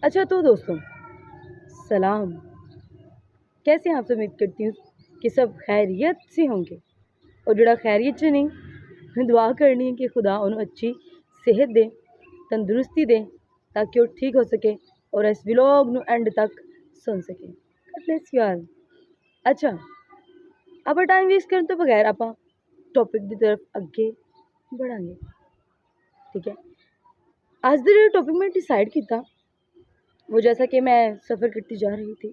اچھا تو دوستوں سلام، کیسے ہیں آپ؟ سے امید کرتی ہوں کہ سب خیریت سے ہوں گے، اور جڑا خیریت سے نہیں دعا کرنی ہے کہ خدا انہوں اچھی صحت دے، تندرستی دے تاکہ وہ ٹھیک ہو سکے اور اس ولاگ نو اینڈ تک سن سکے۔ God bless you all۔ اچھا آپ ٹائم ویسٹ کرنے تو بغیر آپ ٹاپک کی طرف اگے بڑھیں گے، ٹھیک ہے؟ آج دے ٹاپک میں ڈیسائیڈ کیتا وہ جیسا کہ میں سفر کرتی جا رہی تھی،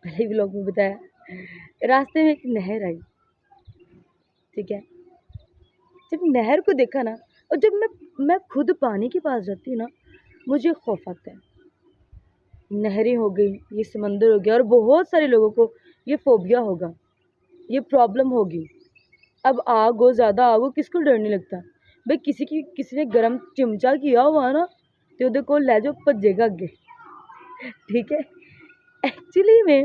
پہلے بھی لوگ میں بتایا، راستے میں ایک نہر آئی، ٹھیک ہے؟ جب نہر کو دیکھا نا، اور جب میں خود پانی کے پاس جاتی ہوں نا، مجھے خوف آتا ہے۔ نہریں ہو گئی، یہ سمندر ہو گیا، اور بہت سارے لوگوں کو یہ فوبیا ہوگا، یہ پرابلم ہوگی۔ اب آگ ہو، زیادہ آگ ہو، کس کو ڈر نہیں لگتا؟ بھائی کسی نے گرم چمچا کیا ہوا نا تو وہ کو لے جاؤ، بھجے گا اگے، ٹھیک ہے؟ ایکچولی میں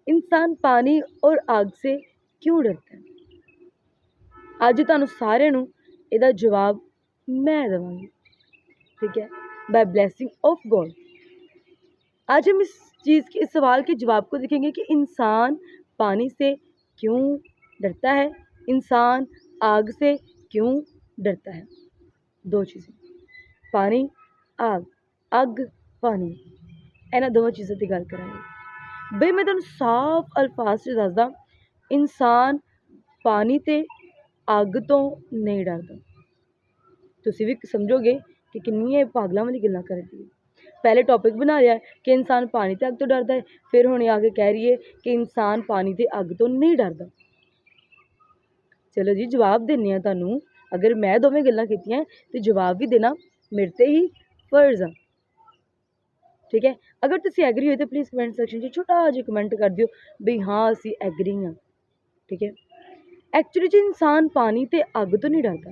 انسان پانی اور آگ سے کیوں ڈرتا ہے؟ ਅੱਜ ਤੁਹਾਨੂੰ ਸਾਰਿਆਂ ਨੂੰ ਇਹਦਾ ਜਵਾਬ میں دواں گی، ٹھیک ہے؟ By blessing of God. آج ہم اس سوال کے جواب کو دیکھیں گے کہ انسان پانی سے کیوں ڈرتا ہے، انسان آگ سے کیوں ڈرتا ہے۔ دو چیزیں، پانی آگ، اگ پانی، ਇਹਨਾਂ ਦੋਵਾਂ ਚੀਜ਼ਾਂ ਦੀ ਗੱਲ ਕਰਾਂਗੇ۔ ਬਈ ਮੈਂ ਤੁਹਾਨੂੰ ਸਾਫ਼ ਅਲਫਾਜ਼ 'ਚ ਦੱਸਦਾ، ਇਨਸਾਨ ਪਾਣੀ ਤੇ ਅੱਗ ਤੋਂ ਨਹੀਂ ਡਰਦਾ। ਤੁਸੀਂ ਵੀ ਸਮਝੋਗੇ ਕਿ ਕਿੰਨੀਆਂ ਪਾਗਲਾਂ ਵਾਲੀ ਗੱਲਾਂ ਕਰਦੀ ਹੈ। ਪਹਿਲੇ ਟੌਪਿਕ ਬਣਾ ਲਿਆ ਕਿ ਇਨਸਾਨ ਪਾਣੀ ਤੇ ਅੱਗ ਤੋਂ ਡਰਦਾ ਹੈ, ਫਿਰ ਹੁਣ ਆ ਕੇ ਕਹਿ ਰਹੀ ਹੈ ਕਿ ਇਨਸਾਨ ਪਾਣੀ ਤੇ ਅੱਗ ਤੋਂ ਨਹੀਂ ਡਰਦਾ। ਚਲੋ ਜੀ ਜਵਾਬ ਦਿੰਦੇ ਹਾਂ ਤੁਹਾਨੂੰ। ਅਗਰ ਮੈਂ ਦੋਵੇਂ ਗੱਲਾਂ ਕੀਤੀਆਂ ਤੇ ਜਵਾਬ ਵੀ ਦੇਣਾ ਮੇਰੇ ਤੇ ਹੀ ਫਰਜ਼ ਆ, ਠੀਕ ਹੈ? ਅਗਰ ਤੁਸੀਂ ਐਗਰੀ ਹੋਏ ਤਾਂ ਪਲੀਜ਼ ਕਮੈਂਟ ਸੈਕਸ਼ਨ 'ਚ ਛੋਟਾ ਜਿਹਾ ਕਮੈਂਟ ਕਰ ਦਿਓ ਵੀ ਹਾਂ ਅਸੀਂ ਐਗਰੀ ਹਾਂ, ਠੀਕ ਹੈ? ਐਕਚੁਅਲੀ 'ਚ ਇਨਸਾਨ ਪਾਣੀ ਤੇ ਅੱਗ ਤੋਂ ਨਹੀਂ ਡਰਦਾ,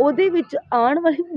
ਉਹਦੇ ਵਿੱਚ ਆਉਣ ਵਾਲੀ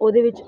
ਉਹਦੇ ਵਿੱਚ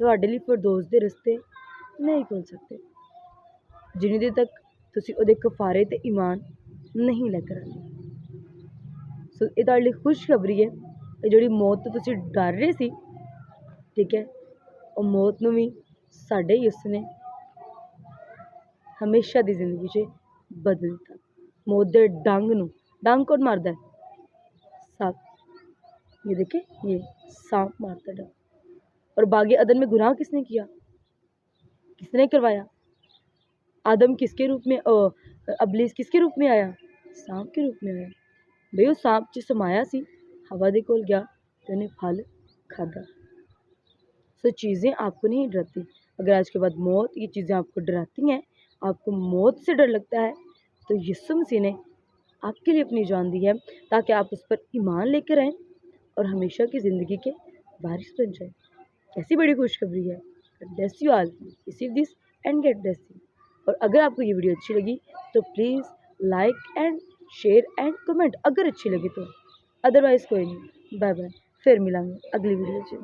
ਤੁਹਾਡੇ ਲਈ ਫਿਰਦੌਸ ਦੇ ਰਸਤੇ ਨਹੀਂ ਖੁੱਲ ਸਕਦੇ ਜਿੰਨੀ ਦੇਰ ਤੱਕ ਤੁਸੀਂ ਉਹਦੇ ਕਫਾਰੇ ਤੇ ਈਮਾਨ ਨਹੀਂ ਲੈ ਕਰਾਂਗੇ। ਸੋ ਇਹ ਤੁਹਾਡੇ ਲਈ ਖੁਸ਼ਖਬਰੀ ਹੈ, ਇਹ ਜਿਹੜੀ ਮੌਤ ਤੋਂ ਤੁਸੀਂ ਡਰ ਰਹੇ ਸੀ, ٹھیک ہے اور موت نو بھی ساڈے ہی اس نے ہمیشہ دی زندگی 'ਚ بدل دیتا. موت دے ڈنگ کون ماردا ہے؟ سانپ. یہ دیکھیں یہ سانپ مارتا ڈنگ. اور باغ عدن میں گناہ کس نے کیا؟ کس نے کروایا؟ آدم کس کے روپ میں ابلیس کس کے روپ میں آیا؟ سانپ کے روپ میں آیا. بھئی وہ سانپ 'ਚ سمایا سی ہوا دے کول گیا تے انہیں پھل کھادا. سو چیزیں آپ کو نہیں ڈراتی. اگر آج کے بعد موت یہ چیزیں آپ کو ڈراتی ہیں، آپ کو موت سے ڈر لگتا ہے، تو یسوع مسیح نے آپ کے لیے اپنی جان دی ہے تاکہ آپ اس پر ایمان لے کر آئیں اور ہمیشہ کی زندگی کے وارث بن جائیں. کیسی بڑی خوشخبری ہے. bless you all. receive this and get blessing. اور اگر آپ کو یہ ویڈیو اچھی لگی تو please like and share and comment اگر اچھی لگی تو. ادروائز کوئی نہیں. Bye bye. پھر ملیں گے اگلی ویڈیو سے.